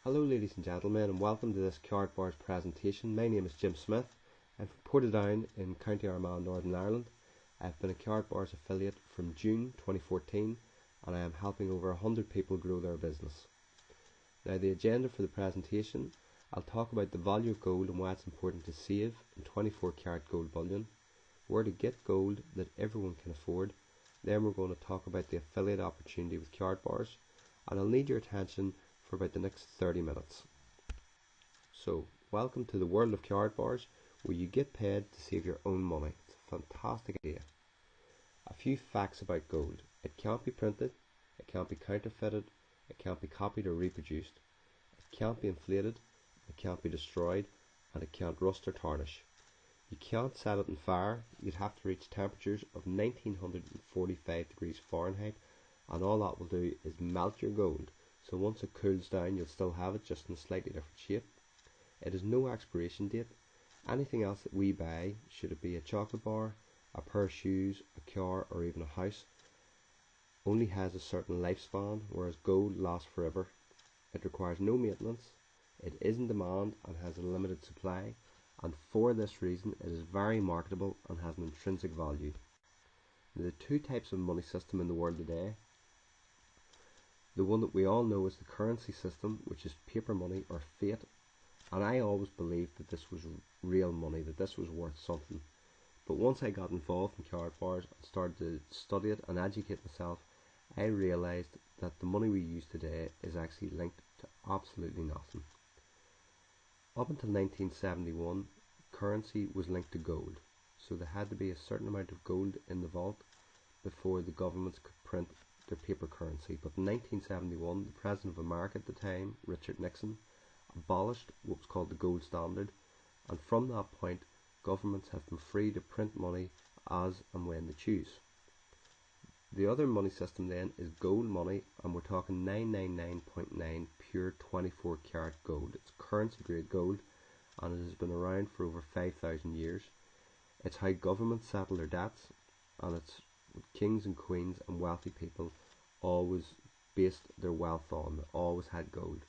Hello ladies and gentlemen, and welcome to this Karatbars Presentation. My name is Jim Smith. I'm from Portadown in County Armagh, Northern Ireland. I've been a Karatbars affiliate from June 2014 and I am helping over 100 people grow their business. Now the agenda for the presentation, I'll talk about the value of gold and why it's important to save in 24 karat gold bullion, where to get gold that everyone can afford. Then we're going to talk about the affiliate opportunity with Karatbars, and I'll need your attention for about the next 30 minutes. So, welcome to the world of Karatbars, where you get paid to save your own money. It's a fantastic idea. A few facts about gold. It can't be printed, it can't be counterfeited, it can't be copied or reproduced, it can't be inflated, it can't be destroyed, and it can't rust or tarnish. You can't set it on fire. You'd have to reach temperatures of 1945 degrees Fahrenheit, and all that will do is melt your gold. So once it cools down, you'll still have it, just in a slightly different shape. It has no expiration date. Anything else that we buy, should it be a chocolate bar, a pair of shoes, a car, or even a house, only has a certain lifespan, whereas gold lasts forever. It requires no maintenance, it is in demand and has a limited supply, and for this reason it is very marketable and has an intrinsic value. There are two types of money system in the world today. The one that we all know is the currency system, which is paper money or fiat, and I always believed that this was real money, that this was worth something. But once I got involved in Karatbars and started to study it and educate myself, I realised that the money we use today is actually linked to absolutely nothing. Up until 1971, currency was linked to gold, so there had to be a certain amount of gold in the vault before the governments could print their paper currency. But in 1971, the President of America at the time, Richard Nixon, abolished what was called the gold standard, and from that point governments have been free to print money as and when they choose. The other money system then is gold money, and we're talking 999.9 pure 24 karat gold. It's currency grade gold, and it has been around for over 5,000 years. It's how governments settle their debts, and it's what kings and queens and wealthy people always based their wealth on. They always had gold,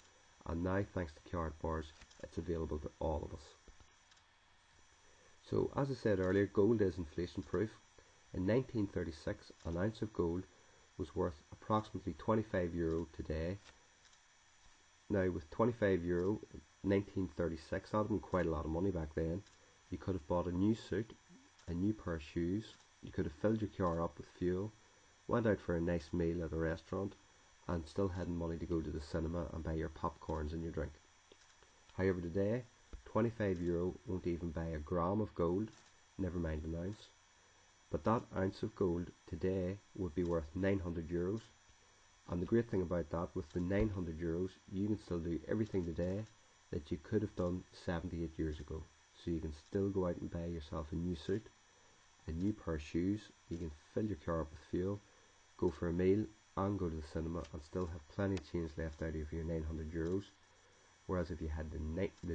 and now thanks to Karatbars it's available to all of us. So as I said earlier, gold is inflation proof. In 1936 an ounce of gold was worth approximately €25 today. Now with €25 in 1936, that would have been quite a lot of money back then. You could have bought a new suit, a new pair of shoes, you could have filled your car up with fuel, went out for a nice meal at a restaurant, and still had money to go to the cinema and buy your popcorns and your drink. However, today, €25 won't even buy a gram of gold, never mind an ounce. But that ounce of gold today would be worth €900. And the great thing about that, with the €900, you can still do everything today that you could have done 78 years ago. So you can still go out and buy yourself a new suit, a new pair of shoes, you can fill your car up with fuel, go for a meal and go to the cinema and still have plenty of change left out of your €900. Whereas if you had the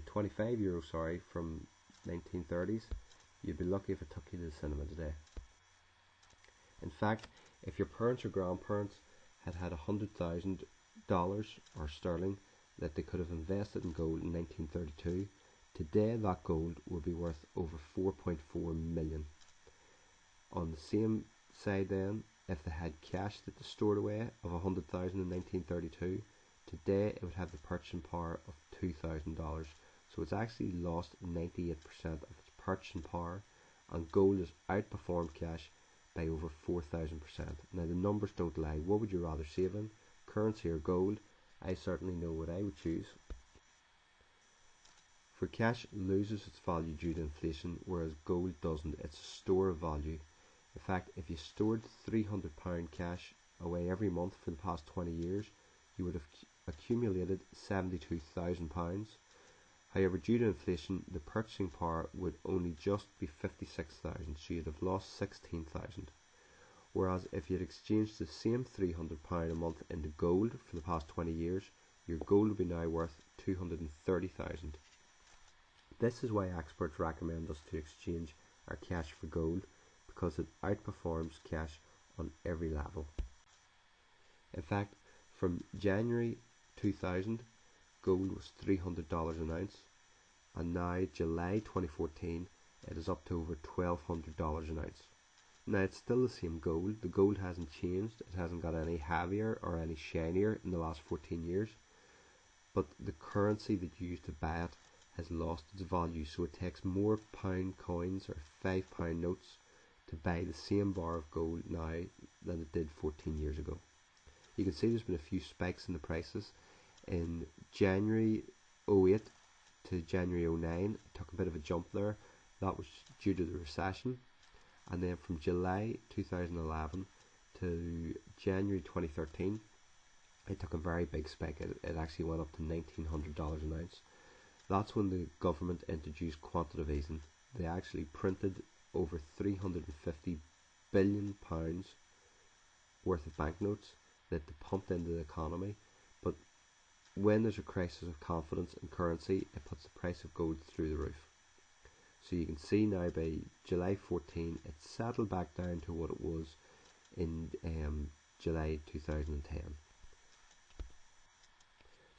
€25 from 1930s, you'd be lucky if it took you to the cinema today. In fact, if your parents or grandparents had had $100,000 or sterling that they could have invested in gold in 1932, today that gold would be worth over 4.4 million. On the same side then, if they had cash that they stored away of 100,000 in 1932, today it would have the purchasing power of $2,000. So it's actually lost 98% of its purchasing power, and gold has outperformed cash by over 4,000%. Now the numbers don't lie. What would you rather save in, currency or gold? I certainly know what I would choose. For cash loses its value due to inflation, whereas gold doesn't. It's a store of value. In fact, if you stored £300 cash away every month for the past 20 years, you would have accumulated £72,000. However, due to inflation, the purchasing power would only just be 56,000, so you'd have lost 16,000. Whereas if you had exchanged the same £300 a month into gold for the past 20 years, your gold would be now worth 230,000. This is why experts recommend us to exchange our cash for gold, because it outperforms cash on every level. In fact, from January 2000 gold was $300 an ounce, and now July 2014 it is up to over $1,200 an ounce. Now it's still the same gold. The gold hasn't changed. It hasn't got any heavier or any shinier in the last 14 years. But the currency that you use to buy it has lost its value. So it takes more pound coins or £5 notes to buy the same bar of gold now than it did 14 years ago. You can see there's been a few spikes in the prices. In January 08 to January 09, it took a bit of a jump there. That was due to the recession. And then from July 2011 to January 2013, it took a very big spike. It actually went up to $1,900 an ounce. That's when the government introduced quantitative easing. They actually printed over £350 billion worth of banknotes that they pumped into the economy. But when there's a crisis of confidence in currency, it puts the price of gold through the roof. So you can see now by July 14, it's settled back down to what it was in July 2010.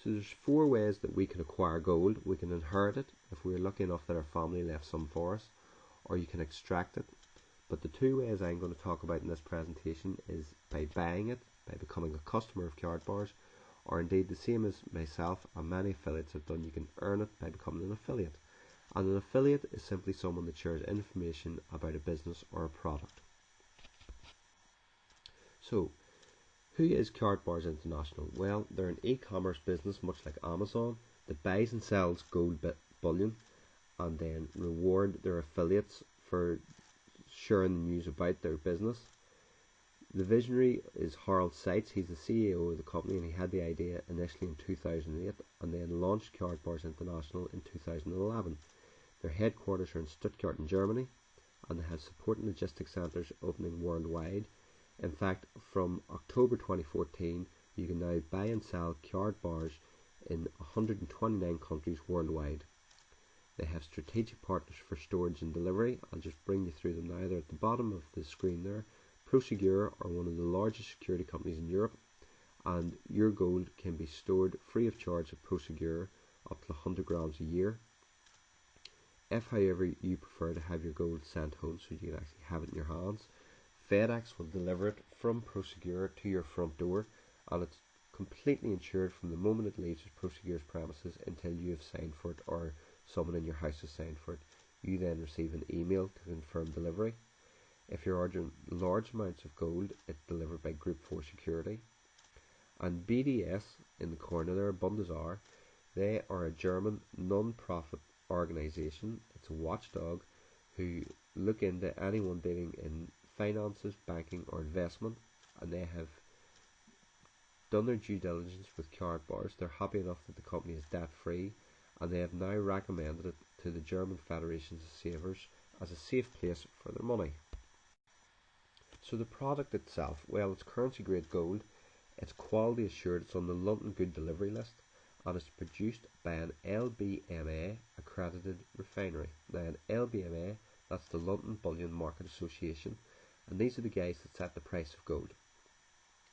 So there's 4 ways that we can acquire gold. We can inherit it if we're lucky enough that our family left some for us, or you can extract it. But the 2 ways I'm going to talk about in this presentation is by buying it, by becoming a customer of Karatbars, or indeed the same as myself and many affiliates have done, you can earn it by becoming an affiliate. And an affiliate is simply someone that shares information about a business or a product. So, who is Karatbars International? Well, they're an e-commerce business much like Amazon that buys and sells gold bullion and then reward their affiliates for sharing the news about their business. The visionary is Harold Seitz. He's the CEO of the company, and he had the idea initially in 2008 and then launched Karatbars International in 2011. Their headquarters are in Stuttgart in Germany, and they have support and logistics centres opening worldwide. In fact, from October 2014, you can now buy and sell Karatbars in 129 countries worldwide. They have strategic partners for storage and delivery. I'll just bring you through them now. They're at the bottom of the screen there. Prosegur are one of the largest security companies in Europe, and your gold can be stored free of charge at Prosegur up to 100 grams a year. If, however, you prefer to have your gold sent home so you can actually have it in your hands, FedEx will deliver it from Prosegur to your front door, and it's completely insured from the moment it leaves Prosegur's premises until you have signed for it or someone in your house has signed for it. You then receive an email to confirm delivery. If you're ordering large amounts of gold, it's delivered by Group 4 Security. And BDS, in the corner there, Bundeswehr, they are a German non-profit organisation. It's a watchdog who look into anyone dealing in finances, banking or investment, and they have done their due diligence with Karatbars. They're happy enough that the company is debt free, and they have now recommended it to the German Federations of Savers as a safe place for their money. So the product itself, well, it's currency grade gold, it's quality assured, it's on the London Good Delivery List, and it's produced by an LBMA accredited refinery. Now an LBMA, that's the London Bullion Market Association, and these are the guys that set the price of gold.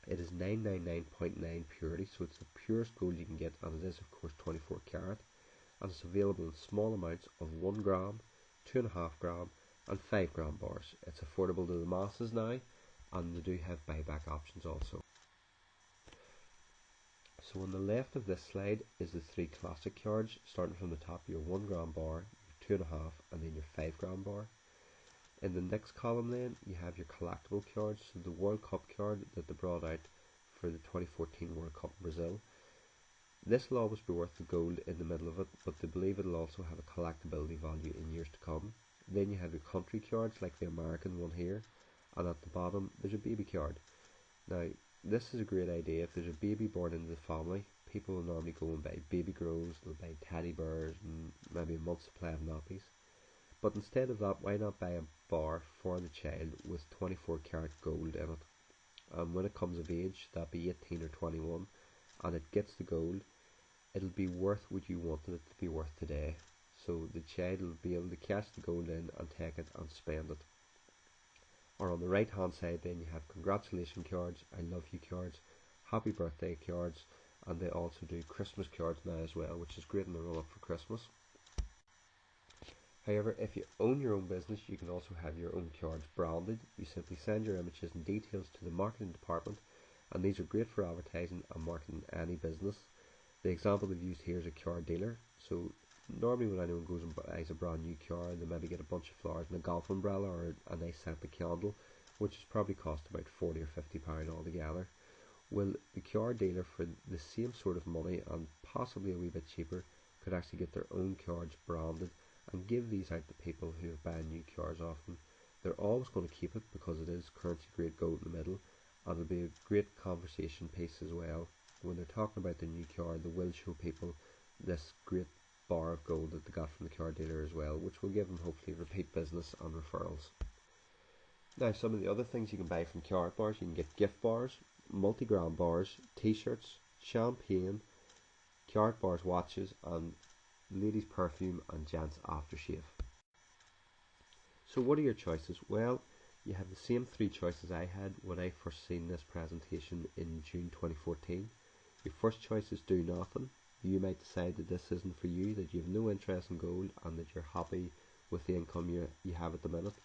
It is 999.9 purity, so it's the purest gold you can get, and it is of course 24 karat, and it's available in small amounts of 1 gram, 2.5 gram and 5 gram bars. It's affordable to the masses now, and they do have buyback options also. So on the left of this slide is the 3 classic cards, starting from the top, your 1 gram bar, your 2.5 and then your 5 gram bar. In the next column then, you have your collectible cards, so the World Cup card that they brought out for the 2014 World Cup in Brazil. This will always be worth the gold in the middle of it, but they believe it will also have a collectability value in years to come. Then you have your country cards, like the American one here, and at the bottom there's a baby card. Now, this is a great idea. If there's a baby born into the family, people will normally go and buy baby grows, they'll buy teddy bears and maybe a month's supply of nappies. But instead of that, why not buy a bar for the child with 24 karat gold in it? And when it comes of age, that'll be 18 or 21, and it gets the gold, it'll be worth what you wanted it to be worth today. So the child will be able to catch the gold in and take it and spend it. Or on the right hand side then you have congratulation cards, I love you cards, happy birthday cards, and they also do Christmas cards now as well, which is great in the run up for Christmas. However, if you own your own business, you can also have your own cards branded. You simply send your images and details to the marketing department, and these are great for advertising and marketing any business. The example they've used here is a card dealer. So normally when anyone goes and buys a brand new car, they maybe get a bunch of flowers and a golf umbrella or a nice scented candle, which is probably cost about £40 or £50 altogether. Well, the car dealer, for the same sort of money and possibly a wee bit cheaper, could actually get their own cards branded and give these out to people who are buying new cars off them. They're always going to keep it because it is currency grade gold in the middle, and it'll be a great conversation piece as well. When they're talking about the new car, they will show people this great bar of gold that they got from the car dealer as well, which will give them hopefully repeat business and referrals. Now, some of the other things you can buy from Karatbars: you can get gift bars, multi-gram bars, t-shirts, champagne, Karatbars watches, and ladies perfume and gents aftershave. So what are your choices? Well, you have the same three choices I had when I first seen this presentation in June 2014. Your first choice is do nothing. You might decide that this isn't for you, that you have no interest in gold, and that you're happy with the income you have at the minute.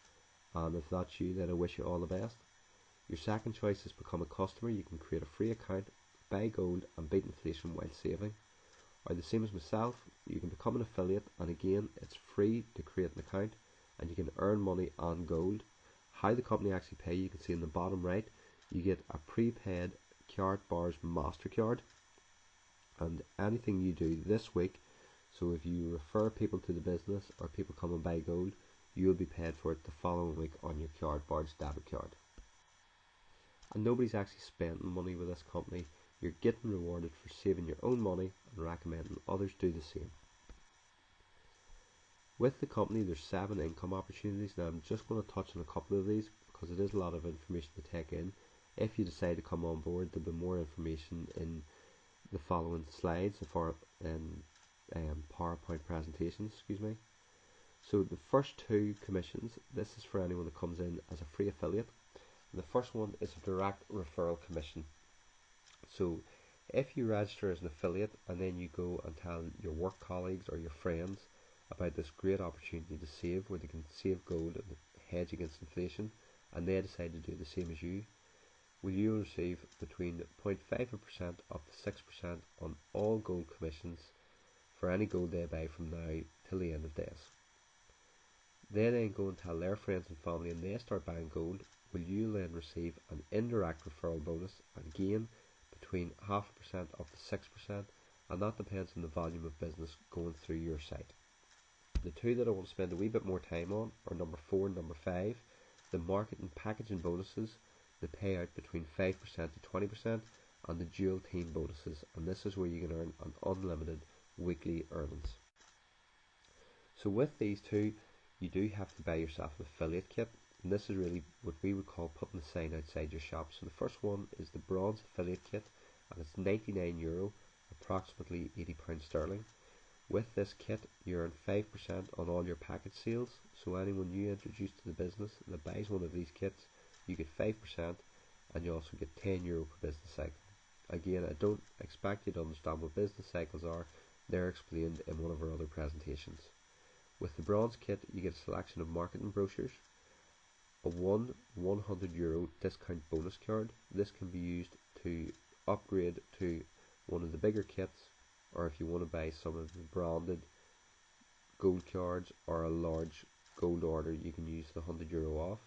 And if that's you, then I wish you all the best. Your second choice is become a customer. You can create a free account, buy gold, and beat inflation while saving. Or the same as myself, you can become an affiliate, and again, it's free to create an account, and you can earn money on gold. How the company actually pay, you can see in the bottom right. You get a prepaid Karatbars MasterCard, and anything you do this week, so if you refer people to the business or people come and buy gold, you'll be paid for it the following week on your Karatbars debit card. And nobody's actually spending money with this company. You're getting rewarded for saving your own money and recommending others do the same. With the company, there's 7 income opportunities. Now I'm just going to touch on a couple of these because it is a lot of information to take in. If you decide to come on board, there'll be more information in the following slides for PowerPoint presentations, So the first 2 commissions, this is for anyone that comes in as a free affiliate. The first one is a direct referral commission. So if you register as an affiliate and then you go and tell your work colleagues or your friends about this great opportunity to save, where they can save gold and hedge against inflation, and they decide to do the same as you, will you receive between 0.5% up to 6% on all gold commissions for any gold they buy from now till the end of days. They then go and tell their friends and family and they start buying gold, will you then receive an indirect referral bonus, again between 0.5% up to 6%, and that depends on the volume of business going through your site. The 2 that I want to spend a wee bit more time on are number 4 and number 5, the market and packaging bonuses. They pay out between 5% to 20%, and the dual team bonuses, and this is where you can earn an unlimited weekly earnings. So with these 2, you do have to buy yourself an affiliate kit, and this is really what we would call putting the sign outside your shop. So the first one is the bronze affiliate kit, and it's €99, approximately £80 sterling. With this kit, you earn 5% on all your package sales. So anyone you introduce to the business that buys one of these kits, you get 5%, and you also get €10 per business cycle. Again, I don't expect you to understand what business cycles are. They're explained in one of our other presentations. With the bronze kit, you get a selection of marketing brochures, a €100 discount bonus card. This can be used to upgrade to one of the bigger kits, or if you want to buy some of the branded gold cards or a large gold order, you can use the €100 off.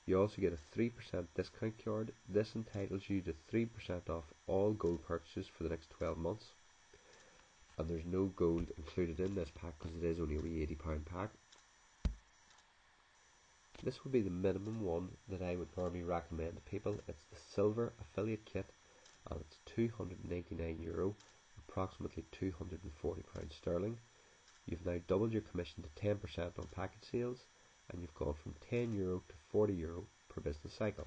You also get a 3% discount card. This entitles you to 3% off all gold purchases for the next 12 months. And there's no gold included in this pack because it is only a wee £80 pack. This would be the minimum one that I would normally recommend to people. It's the silver affiliate kit, and it's €299, approximately £240 sterling. You've now doubled your commission to 10% on package sales, and you've gone from €10 to €40 per business cycle.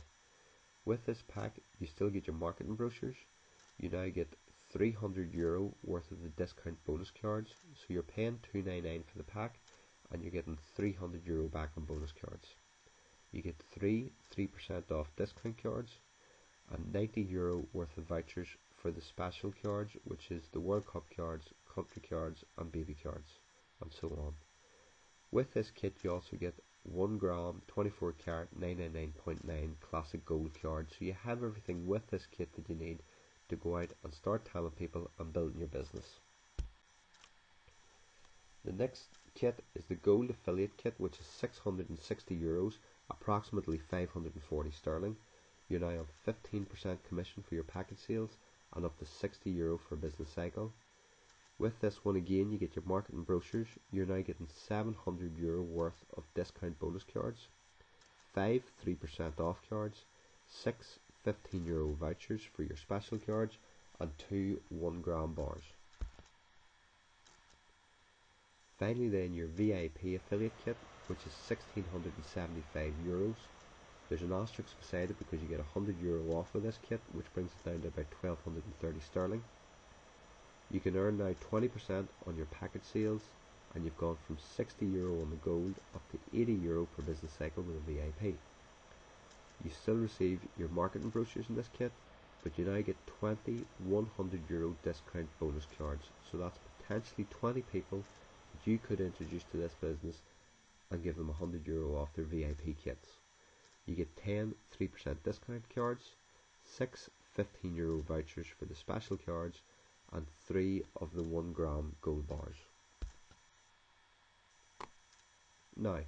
With this pack, you still get your marketing brochures. You now get €300 worth of the discount bonus cards, so you're paying $299 for the pack, and you're getting €300 back on bonus cards. You get 3% off discount cards, and €90 worth of vouchers for the special cards, which is the World Cup cards, country cards and baby cards, and so on. With this kit you also get 1 gram 24 karat 999.9 classic gold cards, so you have everything with this kit that you need to go out and start telling people and building your business. The next kit is the Gold Affiliate Kit, which is €660, approximately 540 sterling. You now have 15% commission for your package sales and up to €60 for a business cycle. With this one again you get your marketing brochures. You're now getting €700 worth of discount bonus cards, 5 3% off cards, 6 €15 vouchers for your special cards, and 2 1 gram bars. Finally then, your VIP affiliate kit, which is €1,675. There's an asterisk beside it because you get €100 off with this kit, which brings it down to about 1,230 sterling. You can earn now 20% on your package sales, and you've gone from €60 on the gold up to €80 per business cycle with a VIP. You still receive your marketing brochures in this kit, but you now get 20 €100 discount bonus cards, so that's potentially 20 people that you could introduce to this business and give them €100 off their VIP kits. You get 10 3% discount cards, 6 €15 vouchers for the special cards, and 3 of the 1 gram gold bars. Now,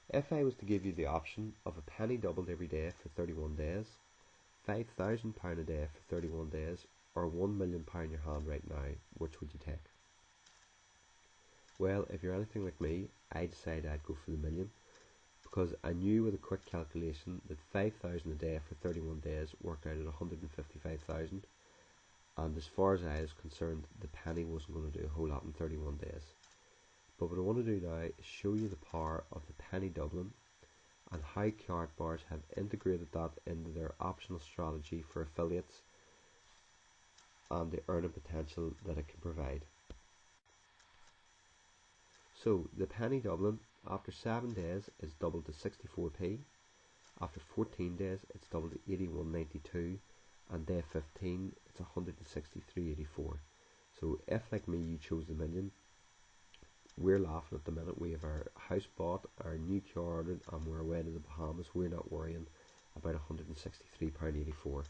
if I was to give you the option of a penny doubled every day for 31 days, £5,000 a day for 31 days, or £1 million in your hand right now, which would you take? Well, if you're anything like me, I decided I'd go for the million, because I knew with a quick calculation that 5,000 a day for 31 days worked out at 155,000, and as far as I was concerned, the penny wasn't going to do a whole lot in 31 days. But what I want to do now is show you the power of the penny doubling and how Karatbars have integrated that into their optional strategy for affiliates and the earning potential that it can provide. So the penny doubling after 7 days is doubled to 64p, after 14 days it's doubled to 81.92, and day 15 it's 163.84. So if like me you chose the million, we're laughing at the minute. We have our house bought, our new car ordered, and we're away to the Bahamas. We're not worrying about £163.84.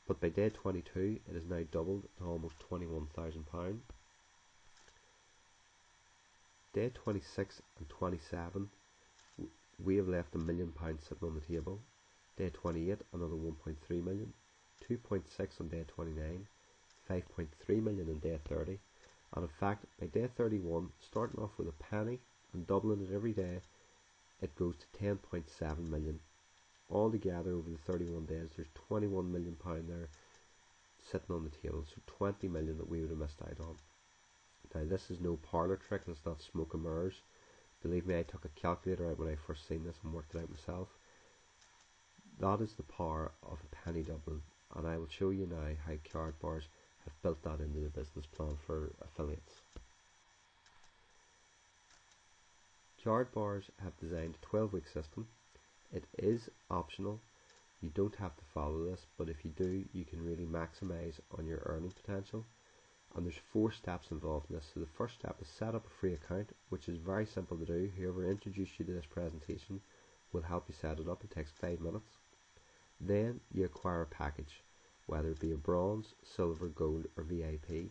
But by day 22 it is now doubled to almost £21,000. Day 26 and 27 we have left £1 million sitting on the table. Day 28 another 1.3 million, 2.6 on day 29, 5.3 million on day 30, and in fact by day 31, starting off with a penny and doubling it every day, it goes to 10.7 million. Altogether over the 31 days there's £21 million there sitting on the table, so 20 million that we would have missed out on. Now this is no parlour trick, and it's not smoke and mirrors. Believe me, I took a calculator out when I first seen this and worked it out myself. That is the power of a penny doubling, and I will show you now how Karatbars have built that into the business plan for affiliates. Karatbars have designed a 12-week system. It is optional. You don't have to follow this, but if you do, you can really maximise on your earning potential. And there's 4 steps involved in this. So the first step is set up a free account, which is very simple to do. Whoever introduced you to this presentation will help you set it up. It takes 5 minutes. Then you acquire a package, whether it be a bronze, silver, gold or VIP.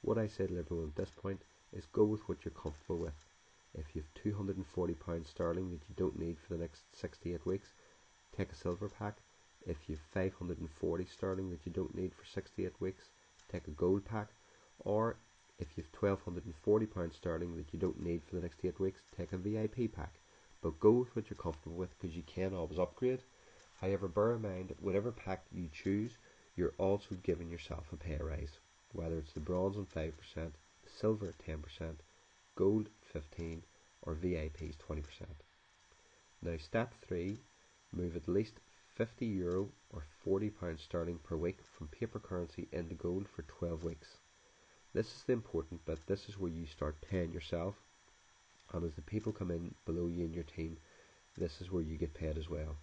What I say to everyone at this point is go with what you're comfortable with. If you have £240 sterling that you don't need for the next 6 to 8 weeks, take a silver pack. If you have 540 sterling that you don't need for 6 to 8 weeks, take a gold pack. Or if you have £1,240 sterling that you don't need for the next 8 weeks, take a VIP pack. But go with what you're comfortable with, because you can always upgrade. However, bear in mind, whatever pack you choose, you're also giving yourself a pay rise. Whether it's the bronze on 5%, the silver at 10%, gold 15%, or VIP's 20%. Now step 3, move at least €50 or £40 sterling per week from paper currency into gold for 12 weeks. This is the important bit. This is where you start paying yourself, and as the people come in below you in your team, this is where you get paid as well.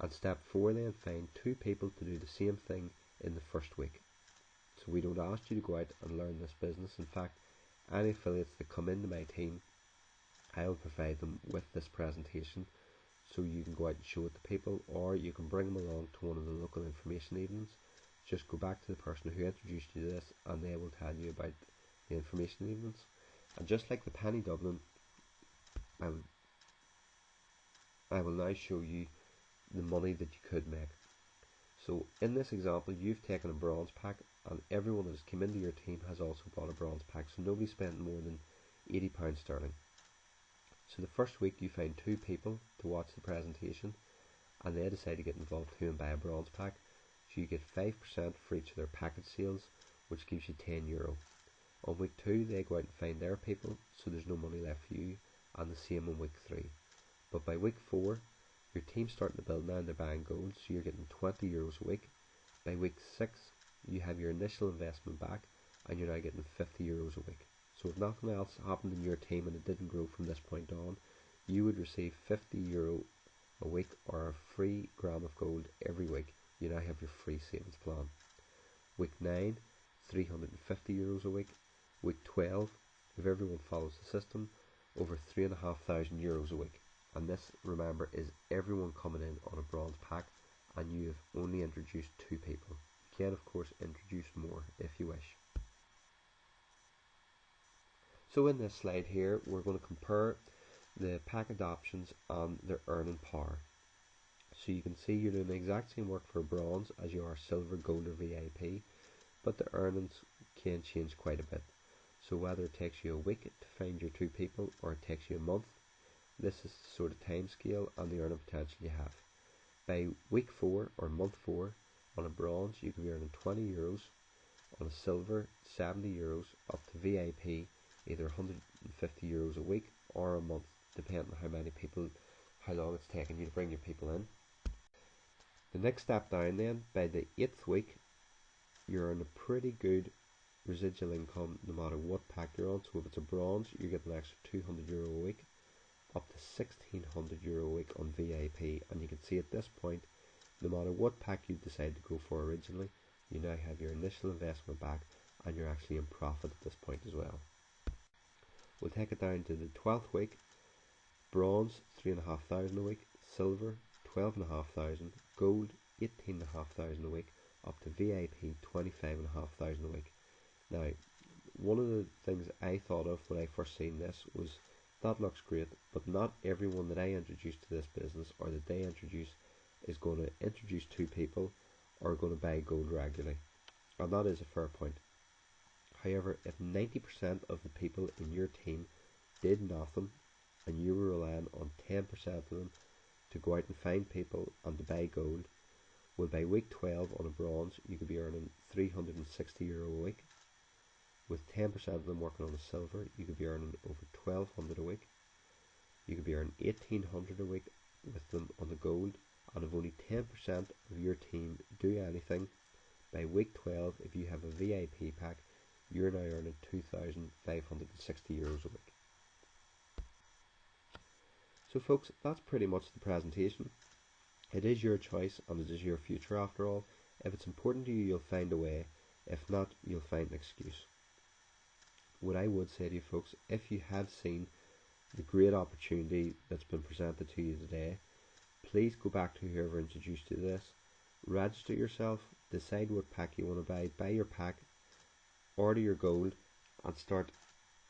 And step 4 then, find 2 people to do the same thing in the first week. So we don't ask you to go out and learn this business. In fact, any affiliates that come into my team, I will provide them with this presentation so you can go out and show it to people, or you can bring them along to one of the local information evenings. Just go back to the person who introduced you to this and they will tell you about the information evenings. And just like the penny doubling, I will now show you the money that you could make. So in this example, you've taken a bronze pack, and everyone that has come into your team has also bought a bronze pack, so nobody spent more than £80 sterling. So the first week you find 2 people to watch the presentation, and they decide to get involved too and buy a bronze pack. So you get 5% for each of their package sales, which gives you €10. On week 2 they go out and find their people, so there's no money left for you, and the same on week 3. But by week 4, your team's starting to build now and they're buying gold, so you're getting €20 a week. By week 6, you have your initial investment back, and you're now getting €50 a week. So if nothing else happened in your team and it didn't grow from this point on, you would receive €50 a week or a free gram of gold every week. You now have your free savings plan. Week 9, €350 a week. Week 12, if everyone follows the system, over €3,500 a week. And this, remember, is everyone coming in on a bronze pack, and you have only introduced 2 people. You can of course introduce more if you wish. So in this slide here, we're going to compare the pack adoptions and their earning power. So you can see you're doing the exact same work for bronze as you are silver, gold or VIP, but the earnings can change quite a bit. So whether it takes you a week to find your 2 people or it takes you a month, this is the sort of time scale and the earning potential you have. By week 4 or month 4, on a bronze you could be earning €20, on a silver €70, up to VIP either €150 a week or a month, depending on how long it's taken you to bring your people in. The next step down then, by the 8th week, you're earning a pretty good residual income no matter what pack you're on. So if it's a bronze, you get an extra €200 a week, up to €1,600 a week on VIP. And you can see at this point, no matter what pack you decide to go for originally, you now have your initial investment back and you're actually in profit at this point as well. We'll take it down to the 12th week. Bronze, €3,500 a week. Silver, €12,500. Gold, €18,500 a week. Up to VIP, €25,500 a week. Now, one of the things I thought of when I first seen this was, that looks great, but not everyone that I introduce to this business or that they introduce is going to introduce 2 people or going to buy gold regularly. And that is a fair point. However, if 90% of the people in your team did nothing and you were relying on 10% of them to go out and find people and to buy gold, well, by week 12 on a bronze you could be earning €360 a week. With 10% of them working on a silver, you could be earning over $1,200 a week. You could be earning $1,800 a week with them on the gold. And if only 10% of your team do anything, by week 12, if you have a VIP pack, you're now earning €2,560 a week. So folks, that's pretty much the presentation. It is your choice and it is your future after all. If it's important to you, you'll find a way. If not, you'll find an excuse. What I would say to you folks, if you have seen the great opportunity that's been presented to you today, please go back to whoever introduced you to this, register yourself, decide what pack you want to buy your pack, order your gold, and start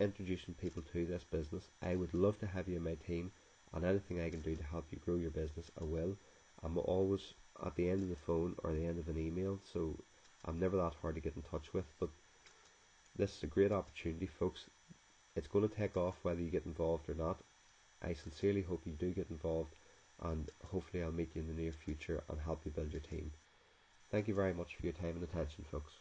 introducing people to this business. I would love to have you in my team, and anything I can do to help you grow your business, I will. I'm always at the end of the phone or the end of an email, so I'm never that hard to get in touch with. But this is a great opportunity, folks. It's going to take off whether you get involved or not. I sincerely hope you do get involved, and hopefully I'll meet you in the near future and help you build your team. Thank you very much for your time and attention, folks.